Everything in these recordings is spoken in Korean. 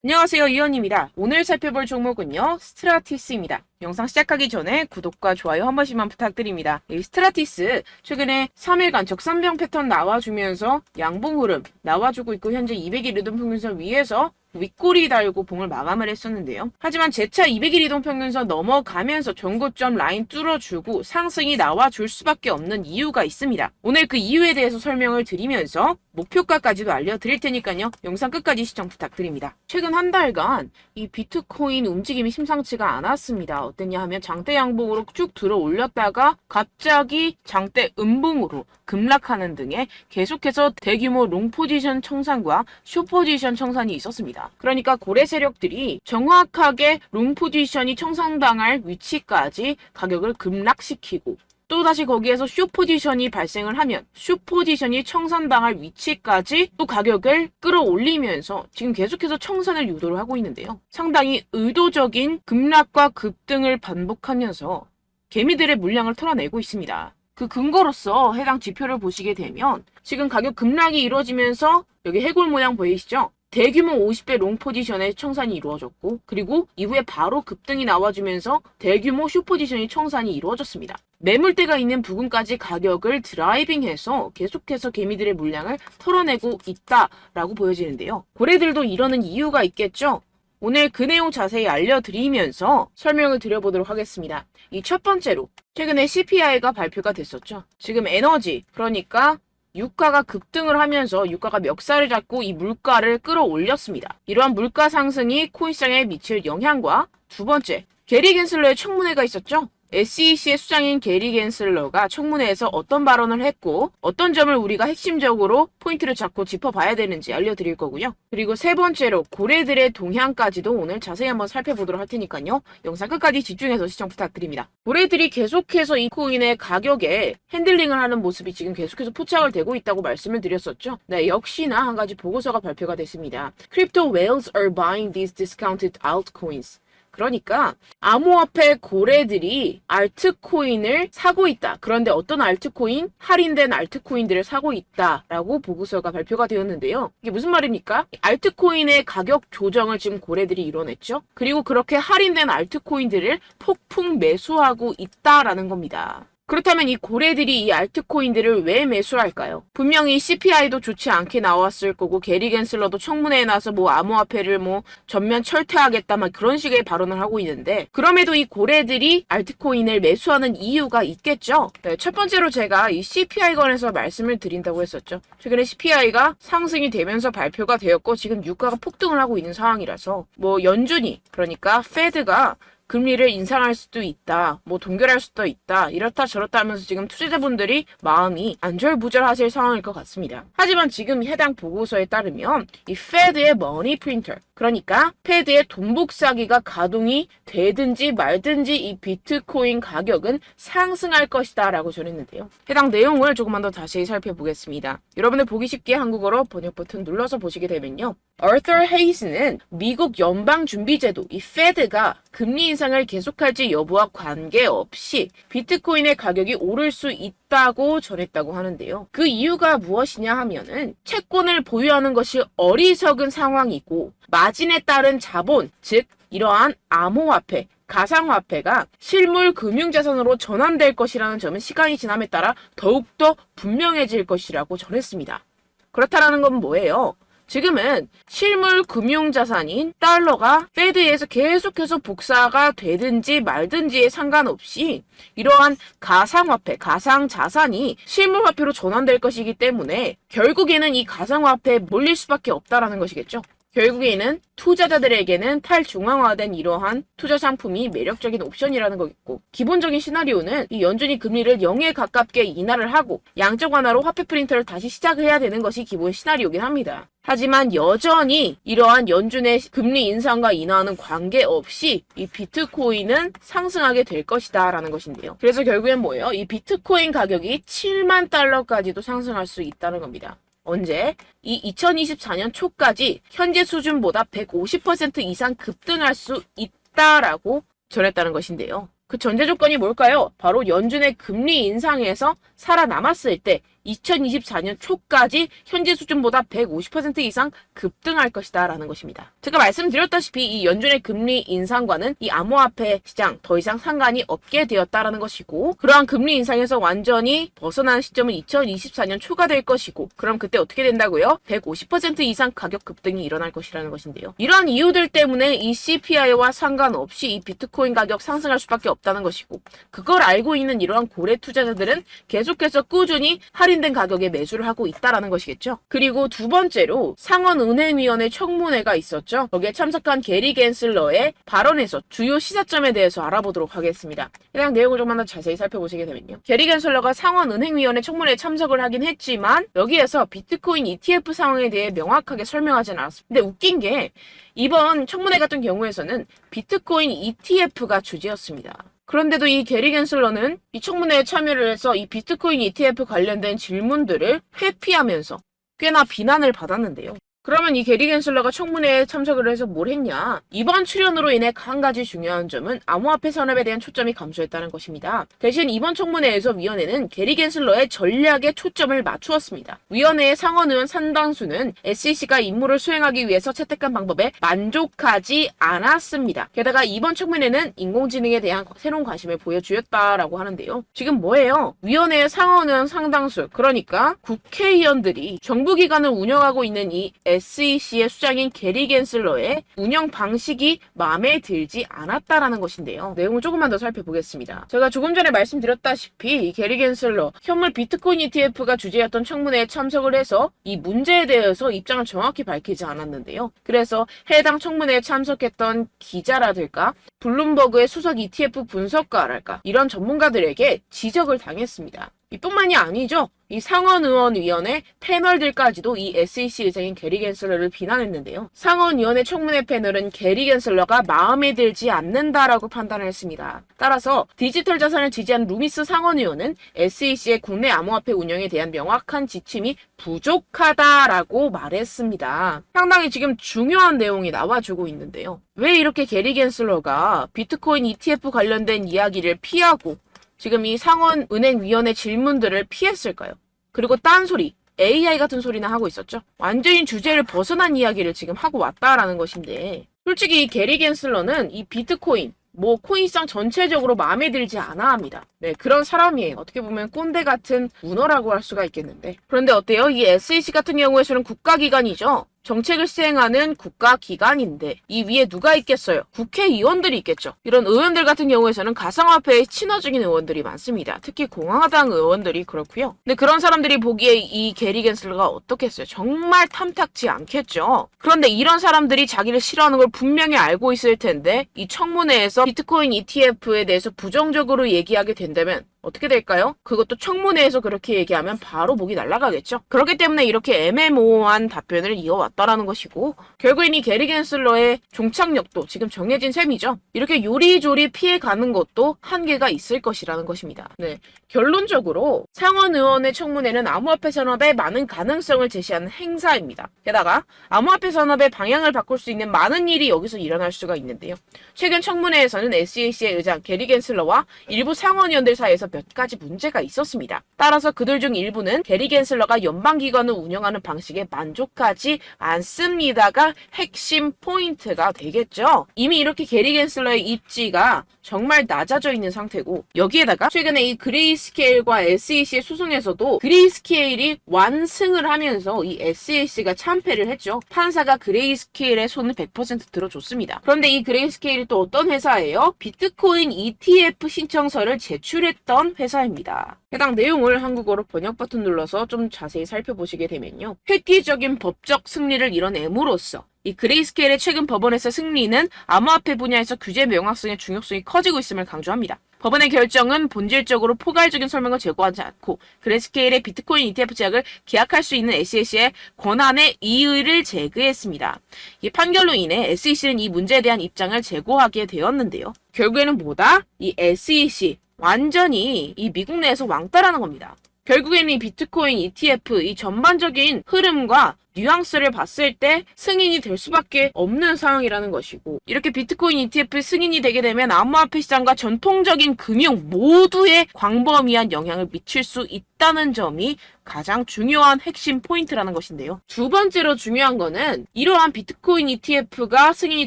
안녕하세요, 이현입니다. 오늘 살펴볼 종목은요, 스트라티스입니다. 영상 시작하기 전에 구독과 좋아요 한 번씩만 부탁드립니다. 이 스트라티스 최근에 3일간 적산병 패턴 나와주면서 양봉 흐름 나와주고 있고 현재 200일 이동평균선 위에서 윗꼬리 달고 봉을 마감을 했었는데요. 하지만 재차 200일 이동평균선 넘어가면서 전고점 라인 뚫어주고 상승이 나와줄 수밖에 없는 이유가 있습니다. 오늘 그 이유에 대해서 설명을 드리면서 목표가까지도 알려드릴 테니까요. 영상 끝까지 시청 부탁드립니다. 최근 한 달간 이 비트코인 움직임이 심상치가 않았습니다. 어땠냐 하면 장대 양봉으로 쭉 들어 올렸다가 갑자기 장대 음봉으로 급락하는 등의 계속해서 대규모 롱 포지션 청산과 숏 포지션 청산이 있었습니다. 그러니까 고래 세력들이 정확하게 롱 포지션이 청산당할 위치까지 가격을 급락시키고 또다시 거기에서 숏 포지션이 발생을 하면 숏 포지션이 청산당할 위치까지 또 가격을 끌어올리면서 지금 계속해서 청산을 유도를 하고 있는데요. 상당히 의도적인 급락과 급등을 반복하면서 개미들의 물량을 털어내고 있습니다. 그 근거로서 해당 지표를 보시게 되면 지금 가격 급락이 이루어지면서 여기 해골 모양 보이시죠? 대규모 50배 롱 포지션의 청산이 이루어졌고 그리고 이후에 바로 급등이 나와주면서 대규모 숏 포지션이 청산이 이루어졌습니다. 매물대가 있는 부분까지 가격을 드라이빙해서 계속해서 개미들의 물량을 털어내고 있다라고 보여지는데요. 고래들도 이러는 이유가 있겠죠? 오늘 그 내용 자세히 알려드리면서 설명을 드려보도록 하겠습니다. 이 첫 번째로 최근에 CPI가 발표가 됐었죠. 지금 에너지 그러니까 유가가 급등을 하면서 유가가 멱살을 잡고 이 물가를 끌어올렸습니다. 이러한 물가 상승이 코인시장에 미칠 영향과 두 번째, 게리 겐슬러의 청문회가 있었죠. SEC의 수장인 게리 겐슬러가 청문회에서 어떤 발언을 했고 어떤 점을 우리가 핵심적으로 포인트를 잡고 짚어봐야 되는지 알려드릴 거고요. 그리고 세 번째로 고래들의 동향까지도 오늘 자세히 한번 살펴보도록 할 테니까요. 영상 끝까지 집중해서 시청 부탁드립니다. 고래들이 계속해서 이 코인의 가격에 핸들링을 하는 모습이 지금 계속해서 포착을 되고 있다고 말씀을 드렸었죠. 네, 역시나 한 가지 보고서가 발표가 됐습니다. Crypto whales are buying these discounted altcoins. 그러니까 암호화폐 고래들이 알트코인을 사고 있다. 그런데 어떤 알트코인? 할인된 알트코인들을 사고 있다라고 보고서가 발표가 되었는데요. 이게 무슨 말입니까? 알트코인의 가격 조정을 지금 고래들이 이뤄냈죠. 그리고 그렇게 할인된 알트코인들을 폭풍 매수하고 있다라는 겁니다. 그렇다면 이 고래들이 이 알트코인들을 왜 매수할까요? 분명히 CPI도 좋지 않게 나왔을 거고 게리 겐슬러도 청문회에 나서 뭐 암호화폐를 뭐 전면 철퇴하겠다 막 그런 식의 발언을 하고 있는데 그럼에도 이 고래들이 알트코인을 매수하는 이유가 있겠죠? 네, 첫 번째로 제가 이 CPI 관해서 말씀을 드린다고 했었죠. 최근에 CPI가 상승이 되면서 발표가 되었고 지금 유가가 폭등을 하고 있는 상황이라서 뭐 연준이 그러니까 페드가 금리를 인상할 수도 있다. 뭐 동결할 수도 있다. 이렇다 저렇다 하면서 지금 투자자분들이 마음이 안절부절하실 상황일 것 같습니다. 하지만 지금 해당 보고서에 따르면 이 페드의 머니 프린터 그러니까 페드의 돈 복사기가 가동이 되든지 말든지 이 비트코인 가격은 상승할 것이다 라고 전했는데요. 해당 내용을 조금만 더 자세히 살펴보겠습니다. 여러분들 보기 쉽게 한국어로 번역 버튼 눌러서 보시게 되면요. 아서 헤이스는 미국 연방준비제도 이 페드가 금리 인상을 계속할지 여부와 관계없이 비트코인의 가격이 오를 수 있다고 전했다고 하는데요. 그 이유가 무엇이냐 하면은 채권을 보유하는 것이 어리석은 상황이고 마진에 따른 자본, 즉 이러한 암호화폐, 가상화폐가 실물 금융자산으로 전환될 것이라는 점은 시간이 지남에 따라 더욱더 분명해질 것이라고 전했습니다. 그렇다라는 건 뭐예요? 지금은 실물 금융자산인 달러가 페드에서 계속해서 복사가 되든지 말든지에 상관없이 이러한 가상화폐, 가상자산이 실물화폐로 전환될 것이기 때문에 결국에는 이 가상화폐에 몰릴 수밖에 없다라는 것이겠죠. 결국에는 투자자들에게는 탈중앙화된 이러한 투자 상품이 매력적인 옵션이라는 거겠고 기본적인 시나리오는 이 연준이 금리를 0에 가깝게 인하를 하고 양적 완화로 화폐 프린터를 다시 시작해야 되는 것이 기본 시나리오긴 합니다. 하지만 여전히 이러한 연준의 금리 인상과 인하는 관계없이 이 비트코인은 상승하게 될 것이다 라는 것인데요. 그래서 결국엔 뭐예요? 이 비트코인 가격이 7만 달러까지도 상승할 수 있다는 겁니다. 언제? 이 2024년 초까지 현재 수준보다 150% 이상 급등할 수 있다라고 전했다는 것인데요. 그 전제 조건이 뭘까요? 바로 연준의 금리 인상에서 살아남았을 때 2024년 초까지 현재 수준보다 150% 이상 급등할 것이다 라는 것입니다. 제가 말씀드렸다시피 이 연준의 금리 인상과는 이 암호화폐 시장 더 이상 상관이 없게 되었다라는 것이고, 그러한 금리 인상에서 완전히 벗어나는 시점은 2024년 초가 될 것이고, 그럼 그때 어떻게 된다고요? 150% 이상 가격 급등이 일어날 것이라는 것인데요. 이러한 이유들 때문에 이 CPI와 상관없이 이 비트코인 가격 상승할 수밖에 없다는 것이고, 그걸 알고 있는 이러한 고래 투자자들은 계속해서 꾸준히 할인된 가격에 매수를 하고 있다라는 것이겠죠. 그리고 두 번째로 상원은행위원회 청문회가 있었죠. 거기에 참석한 게리 갠슬러의 발언에서 주요 시사점에 대해서 알아보도록 하겠습니다. 해당 내용을 좀만 더 자세히 살펴보시게 되면요. 게리 갠슬러가 상원은행위원회 청문회에 참석을 하긴 했지만 여기에서 비트코인 ETF 상황에 대해 명확하게 설명하지는 않았습니다. 근데 웃긴 게 이번 청문회 같은 경우에서는 비트코인 ETF가 주제였습니다. 그런데도 이 게리 갠슬러는 이 청문회에 참여를 해서 이 비트코인 ETF 관련된 질문들을 회피하면서 꽤나 비난을 받았는데요. 그러면 이 게리 갠슬러가 청문회에 참석을 해서 뭘 했냐? 이번 출연으로 인해 한 가지 중요한 점은 암호화폐 산업에 대한 초점이 감소했다는 것입니다. 대신 이번 청문회에서 위원회는 게리 갠슬러의 전략에 초점을 맞추었습니다. 위원회의 상원의원 상당수는 SEC가 임무를 수행하기 위해서 채택한 방법에 만족하지 않았습니다. 게다가 이번 청문회는 인공지능에 대한 새로운 관심을 보여주었다라고 하는데요. 지금 뭐예요? 위원회의 상원의원 상당수, 그러니까 국회의원들이 정부기관을 운영하고 있는 이 SEC의 수장인 게리 갠슬러의 운영 방식이 마음에 들지 않았다라는 것인데요. 내용을 조금만 더 살펴보겠습니다. 제가 조금 전에 말씀드렸다시피 게리 갠슬러 현물 비트코인 ETF가 주제였던 청문회에 참석을 해서 이 문제에 대해서 입장을 정확히 밝히지 않았는데요. 그래서 해당 청문회에 참석했던 기자라든가 블룸버그의 수석 ETF 분석가랄까 이런 전문가들에게 지적을 당했습니다. 이뿐만이 아니죠. 이 상원의원위원회 패널들까지도 이 SEC 의장인 게리 갠슬러를 비난했는데요. 상원위원회 청문회 패널은 게리 갠슬러가 마음에 들지 않는다라고 판단을 했습니다. 따라서 디지털 자산을 지지한 루미스 상원의원은 SEC의 국내 암호화폐 운영에 대한 명확한 지침이 부족하다라고 말했습니다. 상당히 지금 중요한 내용이 나와주고 있는데요. 왜 이렇게 게리 갠슬러가 비트코인 ETF 관련된 이야기를 피하고 지금 이 상원은행위원회 질문들을 피했을까요? 그리고 딴소리, AI 같은 소리나 하고 있었죠. 완전히 주제를 벗어난 이야기를 지금 하고 왔다라는 것인데, 솔직히 이 게리 갠슬러는 이 비트코인, 코인 시장 전체적으로 마음에 들지 않아 합니다. 네, 그런 사람이에요. 어떻게 보면 꼰대 같은 문어라고 할 수가 있겠는데. 그런데 어때요? 이 SEC 같은 경우에서는 국가기관이죠. 정책을 시행하는 국가기관인데 이 위에 누가 있겠어요? 국회의원들이 있겠죠. 이런 의원들 같은 경우에서는 가상화폐에 친화적인 의원들이 많습니다. 특히 공화당 의원들이 그렇고요. 근데 그런 사람들이 보기에 이 게리 갠슬러가 어떻겠어요? 정말 탐탁지 않겠죠. 그런데 이런 사람들이 자기를 싫어하는 걸 분명히 알고 있을 텐데 이 청문회에서 비트코인 ETF에 대해서 부정적으로 얘기하게 된다면 어떻게 될까요? 그것도 청문회에서 그렇게 얘기하면 바로 목이 날아가겠죠. 그렇기 때문에 이렇게 애매모호한 답변을 이어왔다라는 것이고, 결국엔 이 게리 갠슬러의 종착역도 지금 정해진 셈이죠. 이렇게 요리조리 피해가는 것도 한계가 있을 것이라는 것입니다. 네, 결론적으로 상원의원의 청문회는 암호화폐 산업에 많은 가능성을 제시하는 행사입니다. 게다가 암호화폐 산업의 방향을 바꿀 수 있는 많은 일이 여기서 일어날 수가 있는데요. 최근 청문회에서는 SEC의 의장 게리 갠슬러와 일부 상원의원들 사이에서 몇 가지 문제가 있었습니다. 따라서 그들 중 일부는 게리 갠슬러가 연방기관을 운영하는 방식에 만족하지 않습니다가 핵심 포인트가 되겠죠. 이미 이렇게 게리 갠슬러의 입지가 정말 낮아져 있는 상태고, 여기에다가 최근에 이 그레이스케일과 SEC의 소송에서도 그레이스케일이 완승을 하면서 이 SEC가 참패를 했죠. 판사가 그레이스케일의 손을 100% 들어줬습니다. 그런데 이 그레이스케일이 또 어떤 회사예요? 비트코인 ETF 신청서를 제출했던 회사입니다. 해당 내용을 한국어로 번역 버튼 눌러서 좀 자세히 살펴보시게 되면요. 획기적인 법적 승리를 이뤄냄으로써 이 그레이스케일의 최근 법원에서 승리는 암호화폐 분야에서 규제 명확성의 중요성이 커지고 있음을 강조합니다. 법원의 결정은 본질적으로 포괄적인 설명을 제공하지 않고 그레이스케일의 비트코인 ETF 제약을 계약할 수 있는 SEC의 권한에 이의를 제기했습니다. 이 판결로 인해 SEC는 이 문제에 대한 입장을 제고하게 되었는데요. 결국에는 뭐다? 이 SEC 완전히 이 미국 내에서 왕따라는 겁니다. 결국에는 이 비트코인 ETF 이 전반적인 흐름과 뉘앙스를 봤을 때 승인이 될 수밖에 없는 상황이라는 것이고, 이렇게 비트코인 ETF 승인이 되게 되면 암호화폐 시장과 전통적인 금융 모두에 광범위한 영향을 미칠 수 있다는 점이 가장 중요한 핵심 포인트라는 것인데요. 두 번째로 중요한 거는 이러한 비트코인 ETF가 승인이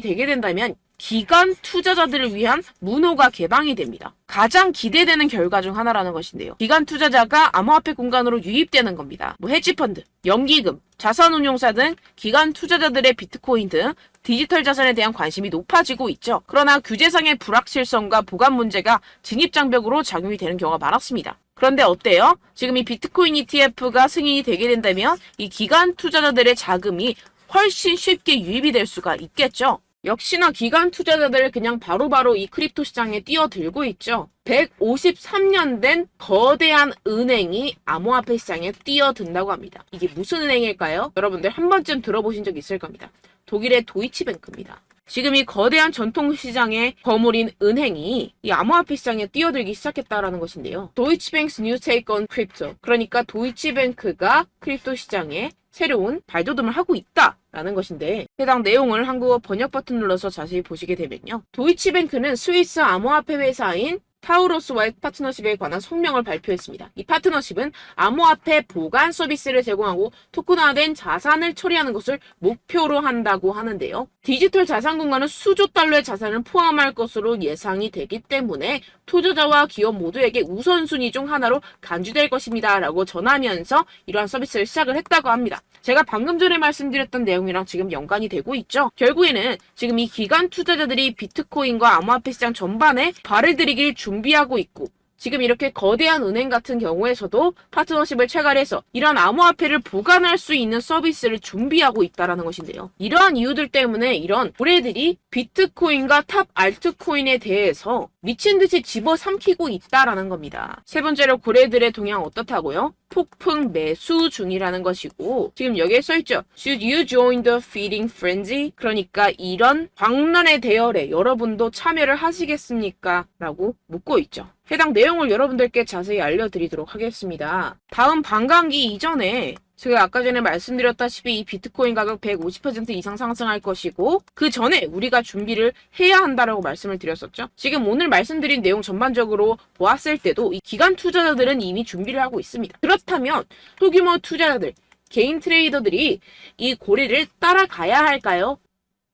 되게 된다면 기관 투자자들을 위한 문호가 개방이 됩니다. 가장 기대되는 결과 중 하나라는 것인데요. 기관 투자자가 암호화폐 공간으로 유입되는 겁니다. 헤지펀드, 연기금, 자산운용사 등 기관 투자자들의 비트코인 등 디지털 자산에 대한 관심이 높아지고 있죠. 그러나 규제상의 불확실성과 보관 문제가 진입장벽으로 작용이 되는 경우가 많았습니다. 그런데 어때요? 지금 이 비트코인 ETF가 승인이 되게 된다면 이 기관 투자자들의 자금이 훨씬 쉽게 유입이 될 수가 있겠죠. 역시나 기관 투자자들 그냥 바로바로 이 크립토 시장에 뛰어들고 있죠. 153년 된 거대한 은행이 암호화폐 시장에 뛰어든다고 합니다. 이게 무슨 은행일까요? 여러분들 한 번쯤 들어보신 적 있을 겁니다. 독일의 도이치뱅크입니다. 지금 이 거대한 전통시장의 거물인 은행이 이 암호화폐 시장에 뛰어들기 시작했다라는 것인데요. 도이치뱅크's new take on crypto. 그러니까 도이치뱅크가 크립토 시장에 새로운 발돋움을 하고 있다라는 것인데, 해당 내용을 한국어 번역 버튼 눌러서 자세히 보시게 되면요. 도이치뱅크는 스위스 암호화폐 회사인 타우로스와의 파트너십에 관한 성명을 발표했습니다. 이 파트너십은 암호화폐 보관 서비스를 제공하고 토큰화된 자산을 처리하는 것을 목표로 한다고 하는데요. 디지털 자산 공간은 수조 달러의 자산을 포함할 것으로 예상이 되기 때문에 투자자와 기업 모두에게 우선순위 중 하나로 간주될 것입니다. 라고 전하면서 이러한 서비스를 시작을 했다고 합니다. 제가 방금 전에 말씀드렸던 내용이랑 지금 연관이 되고 있죠. 결국에는 지금 이 기관 투자자들이 비트코인과 암호화폐 시장 전반에 발을 들이길 준비하고 있고, 지금 이렇게 거대한 은행 같은 경우에서도 파트너십을 체결해서 이런 암호화폐를 보관할 수 있는 서비스를 준비하고 있다는 것인데요. 이러한 이유들 때문에 이런 고래들이 비트코인과 탑 알트코인에 대해서 미친 듯이 집어삼키고 있다라는 겁니다. 세 번째로 고래들의 동향 어떻다고요? 폭풍 매수 중이라는 것이고, 지금 여기에 써있죠. Should you join the feeding frenzy? 그러니까 이런 광란의 대열에 여러분도 참여를 하시겠습니까? 라고 묻고 있죠. 해당 내용을 여러분들께 자세히 알려드리도록 하겠습니다. 다음 반감기 이전에 제가 아까 전에 말씀드렸다시피 이 비트코인 가격 150% 이상 상승할 것이고, 그 전에 우리가 준비를 해야 한다라고 말씀을 드렸었죠. 지금 오늘 말씀드린 내용 전반적으로 보았을 때도 이 기관 투자자들은 이미 준비를 하고 있습니다. 그렇다면 소규모 투자자들, 개인 트레이더들이 이 고래를 따라가야 할까요?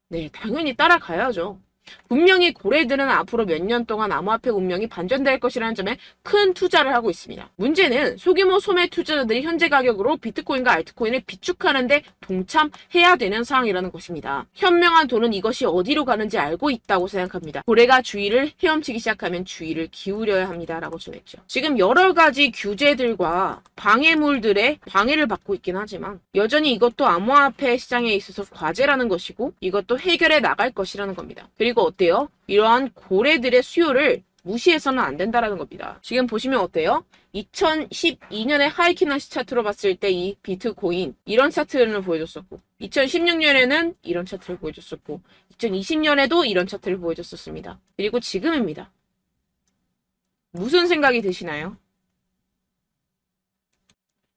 네, 당연히 따라가야죠. 분명히 고래들은 앞으로 몇 년 동안 암호화폐 운명이 반전될 것이라는 점에 큰 투자를 하고 있습니다. 문제는 소규모 소매 투자자들이 현재 가격으로 비트코인과 알트코인을 비축하는데 동참해야 되는 상황이라는 것입니다. 현명한 돈은 이것이 어디로 가는지 알고 있다고 생각합니다. 고래가 주의를 헤엄치기 시작하면 주의를 기울여야 합니다. 라고 전했죠. 지금 여러 가지 규제들과 방해물들의 방해를 받고 있긴 하지만 여전히 이것도 암호화폐 시장에 있어서 과제라는 것이고, 이것도 해결해 나갈 것이라는 겁니다. 그리고 어때요? 이러한 고래들의 수요를 무시해서는 안 된다라는 겁니다. 지금 보시면 어때요? 2012년에 하이키나시 차트로 봤을 때 이 비트코인 이런 차트를 보여줬었고, 2016년에는 이런 차트를 보여줬었고, 2020년에도 이런 차트를 보여줬었습니다. 그리고 지금입니다. 무슨 생각이 드시나요?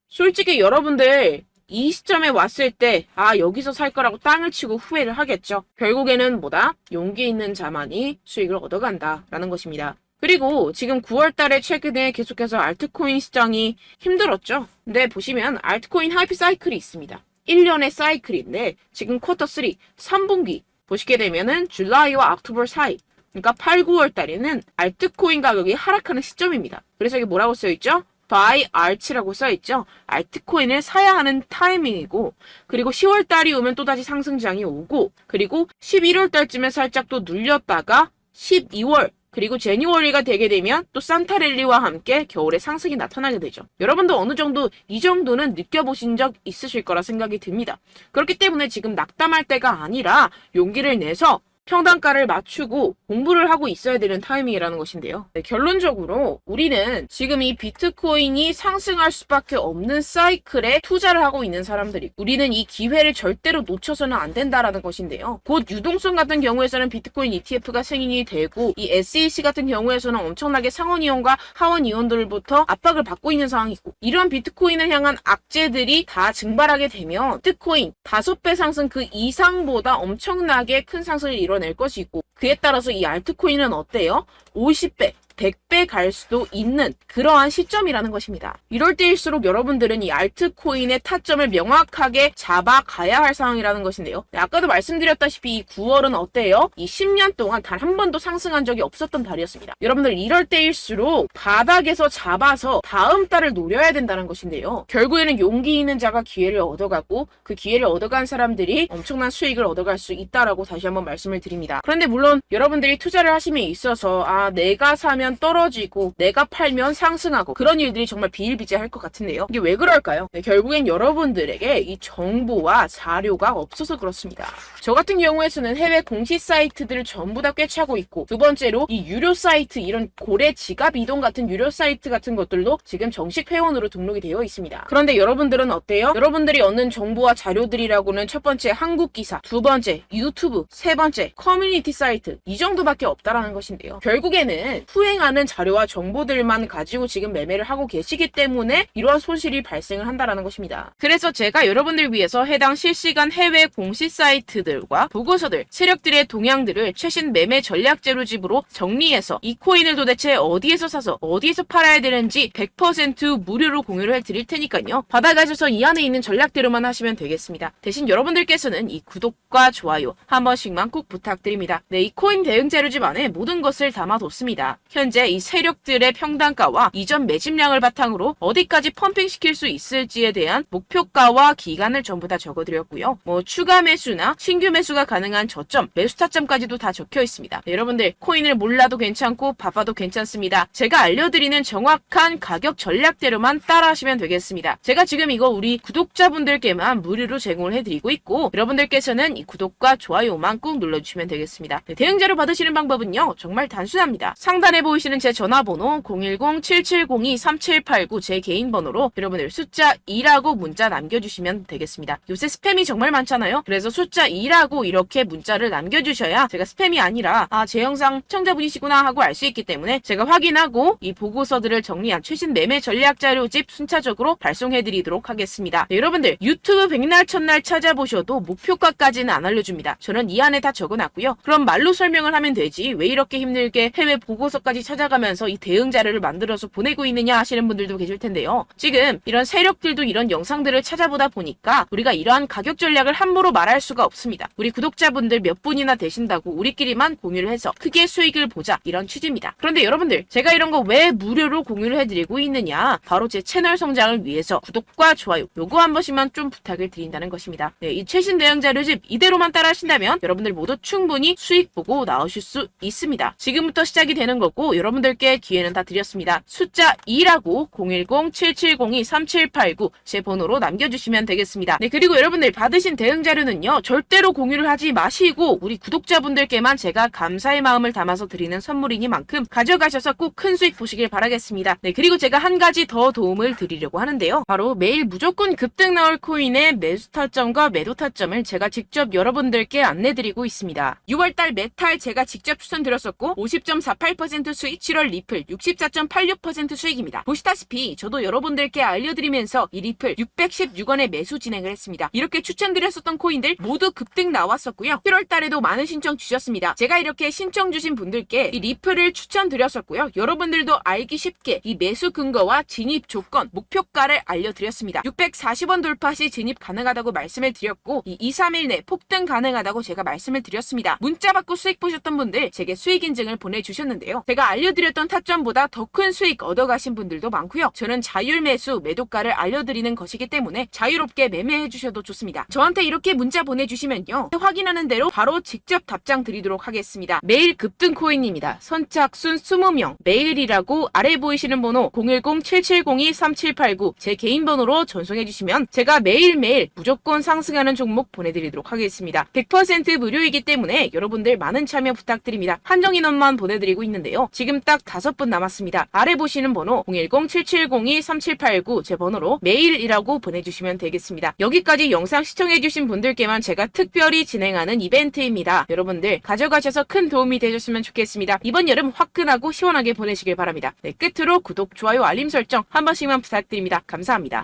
솔직히 여러분들 이 시점에 왔을 때 여기서 살 거라고 땅을 치고 후회를 하겠죠. 결국에는 뭐다? 용기 있는 자만이 수익을 얻어간다 라는 것입니다. 그리고 지금 9월 달에 최근에 계속해서 알트코인 시장이 힘들었죠. 근데 보시면 알트코인 하이프 사이클이 있습니다. 1년의 사이클인데 지금 쿼터 3, 3분기 보시게 되면은 줄라이와 옥토버 사이, 그러니까 8, 9월 달에는 알트코인 가격이 하락하는 시점입니다. 그래서 이게 뭐라고 써있죠? buy alt라고 써있죠. 알트코인을 사야 하는 타이밍이고, 그리고 10월 달이 오면 또다시 상승장이 오고, 그리고 11월 달쯤에 살짝 또 눌렸다가 12월 그리고 제니워리가 되게 되면 또 산타랠리와 함께 겨울에 상승이 나타나게 되죠. 여러분도 어느 정도 이 정도는 느껴보신 적 있으실 거라 생각이 듭니다. 그렇기 때문에 지금 낙담할 때가 아니라 용기를 내서 평단가를 맞추고 공부를 하고 있어야 되는 타이밍이라는 것인데요. 네, 결론적으로 우리는 지금 이 비트코인이 상승할 수밖에 없는 사이클에 투자를 하고 있는 사람들이 우리는 이 기회를 절대로 놓쳐서는 안 된다라는 것인데요. 곧 유동성 같은 경우에서는 비트코인 ETF가 승인이 되고 이 SEC 같은 경우에서는 엄청나게 상원이온과 하원이온들부터 압박을 받고 있는 상황이고 이런 비트코인을 향한 악재들이 다 증발하게 되면 비트코인 5배 상승 그 이상보다 엄청나게 큰 상승을 이뤄낼 것이고 그에 따라서 이 알트코인은 어때요? 50배 100배 갈 수도 있는 그러한 시점이라는 것입니다. 이럴 때일수록 여러분들은 이 알트코인의 타점을 명확하게 잡아가야 할 상황이라는 것인데요. 네, 아까도 말씀드렸다시피 이 9월은 어때요? 이 10년 동안 단 한 번도 상승한 적이 없었던 달이었습니다. 여러분들 이럴 때일수록 바닥에서 잡아서 다음 달을 노려야 된다는 것인데요. 결국에는 용기 있는 자가 기회를 얻어가고 그 기회를 얻어간 사람들이 엄청난 수익을 얻어갈 수 있다라고 다시 한번 말씀을 드립니다. 그런데 물론 여러분들이 투자를 하심에 있어서 내가 사면 떨어지고 내가 팔면 상승하고 그런 일들이 정말 비일비재할 것 같은데요. 이게 왜 그럴까요? 네, 결국엔 여러분들에게 이 정보와 자료가 없어서 그렇습니다. 저 같은 경우에서는 해외 공시 사이트들을 전부 다 꿰차고 있고 두 번째로 이 유료 사이트 이런 고래 지갑 이동 같은 유료 사이트 같은 것들도 지금 정식 회원으로 등록이 되어 있습니다. 그런데 여러분들은 어때요? 여러분들이 얻는 정보와 자료들이라고는 첫 번째 한국 기사, 두 번째 유튜브, 세 번째 커뮤니티 사이트 이 정도밖에 없다라는 것인데요. 결국에는 후행하는 자료와 정보들만 가지고 지금 매매를 하고 계시기 때문에 이러한 손실이 발생을 한다라는 것입니다. 그래서 제가 여러분들 위해서 해당 실시간 해외 공시 사이트들과 보고서들, 세력들의 동향들을 최신 매매 전략 재료집으로 정리해서 이 코인을 도대체 어디에서 사서 어디에서 팔아야 되는지 100% 무료로 공유를 해드릴 테니까요. 받아가셔서 이 안에 있는 전략대로만 하시면 되겠습니다. 대신 여러분들께서는 이 구독과 좋아요 한 번씩만 꼭 부탁드립니다. 네, 이 코인 대응 재료집 안에 모든 것을 담아뒀습니다. 현재 이 세력들의 평단가와 이전 매집량을 바탕으로 어디까지 펌핑시킬 수 있을지에 대한 목표가와 기간을 전부 다 적어드렸고요. 추가 매수나 신규 매수가 가능한 저점, 매수 타점까지도 다 적혀 있습니다. 네, 여러분들 코인을 몰라도 괜찮고 바빠도 괜찮습니다. 제가 알려드리는 정확한 가격 전략대로만 따라하시면 되겠습니다. 제가 지금 이거 우리 구독자분들께만 무료로 제공을 해드리고 있고 여러분들께서는 이 구독과 좋아요만 꾹 눌러주시면 되겠습니다. 네, 대응자료 받으시는 방법은요. 정말 단순합니다. 상단에 보이시는 제 전화번호 010-7702-3789 제 개인 번호로 여러분들 숫자 2라고 문자 남겨주시면 되겠습니다. 요새 스팸이 정말 많잖아요. 그래서 숫자 2라고 이렇게 문자를 남겨주셔야 제가 스팸이 아니라 제 영상 시청자분이시구나 하고 알 수 있기 때문에 제가 확인하고 이 보고서들을 정리한 최신 매매 전략 자료집 순차적으로 발송해드리도록 하겠습니다. 네, 여러분들 유튜브 백날 첫날 찾아보셔도 목표가까지는 안 알려줍니다. 저는 이 안에 다 적어놨고요. 그럼 말로 설명을 하면 되지 왜 이렇게 힘들게 해외 보고서까지 찾아가면서 이 대응 자료를 만들어서 보내고 있느냐 하시는 분들도 계실 텐데요. 지금 이런 세력들도 이런 영상들을 찾아보다 보니까 우리가 이러한 가격 전략을 함부로 말할 수가 없습니다. 우리 구독자분들 몇 분이나 되신다고 우리끼리만 공유를 해서 크게 수익을 보자 이런 취지입니다. 그런데 여러분들 제가 이런 거 왜 무료로 공유를 해드리고 있느냐 바로 제 채널 성장을 위해서 구독과 좋아요 요거 한 번씩만 좀 부탁을 드린다는 것입니다. 네, 이 최신 대응 자료집 이대로만 따라 하신다면 여러분들 모두 충분히 수익 보고 나오실 수 있습니다. 지금부터 시작이 되는 거고 여러분들께 기회는 다 드렸습니다. 숫자 2라고 010-7702-3789 제 번호로 남겨주시면 되겠습니다. 네, 그리고 여러분들 받으신 대응 자료는요 절대로 공유를 하지 마시고 우리 구독자분들께만 제가 감사의 마음을 담아서 드리는 선물이니만큼 가져가셔서 꼭 큰 수익 보시길 바라겠습니다. 네, 그리고 제가 한 가지 더 도움을 드리려고 하는데요. 바로 매일 무조건 급등 나올 코인의 매수 타점과 매도 타점을 제가 직접 여러분들께 안내드리고 있습니다. 6월달 메탈 제가 직접 추천드렸었고 50.48% 수익, 7월 리플 64.86% 수익입니다. 보시다시피 저도 여러분들께 알려드리면서 이 리플 616원에 매수 진행을 했습니다. 이렇게 추천드렸었던 코인들 모두 급등 나왔었고요. 7월달에도 많은 신청 주셨습니다. 제가 이렇게 신청 주신 분들께 이 리플을 추천드렸었고요. 여러분들도 알기 쉽게 이 매수 근거와 진입 조건, 목표가를 알려드렸습니다. 640원 돌파 시 진입 가능하다고 말씀을 드렸고 이 2-3일 내 폭등 가능하다고 제가 말씀을 드렸습니다. 문자 받고 수익 보셨던 분들 제게 수익 인증을 보내주셨는데요. 제가 알려드렸던 타점보다 더 큰 수익 얻어가신 분들도 많고요. 저는 자율 매수, 매도가를 알려드리는 것이기 때문에 자유롭게 매매해 주셔도 좋습니다. 저한테 이렇게 문자 보내주시면요, 확인하는 대로 바로 직접 답장 드리도록 하겠습니다. 매일 급등 코인입니다. 선착순 20명, 매일이라고 아래 보이시는 번호 010-7702-3789 제 개인 번호로 전송해 주시면 제가 매일매일 무조건 상승하는 종목 보내드리도록 하겠습니다. 100% 무료이기 때문에 여러분들 많은 참여 부탁드립니다. 한정 인원만 보내드리고 있는데요. 지금 딱 5분 남았습니다. 아래 보시는 번호 010-7702-3789 제 번호로 메일이라고 보내주시면 되겠습니다. 여기까지 영상 시청해주신 분들께만 제가 특별히 진행하는 이벤트입니다. 여러분들 가져가셔서 큰 도움이 되셨으면 좋겠습니다. 이번 여름 화끈하고 시원하게 보내시길 바랍니다. 네, 끝으로 구독, 좋아요, 알림 설정 한 번씩만 부탁드립니다. 감사합니다.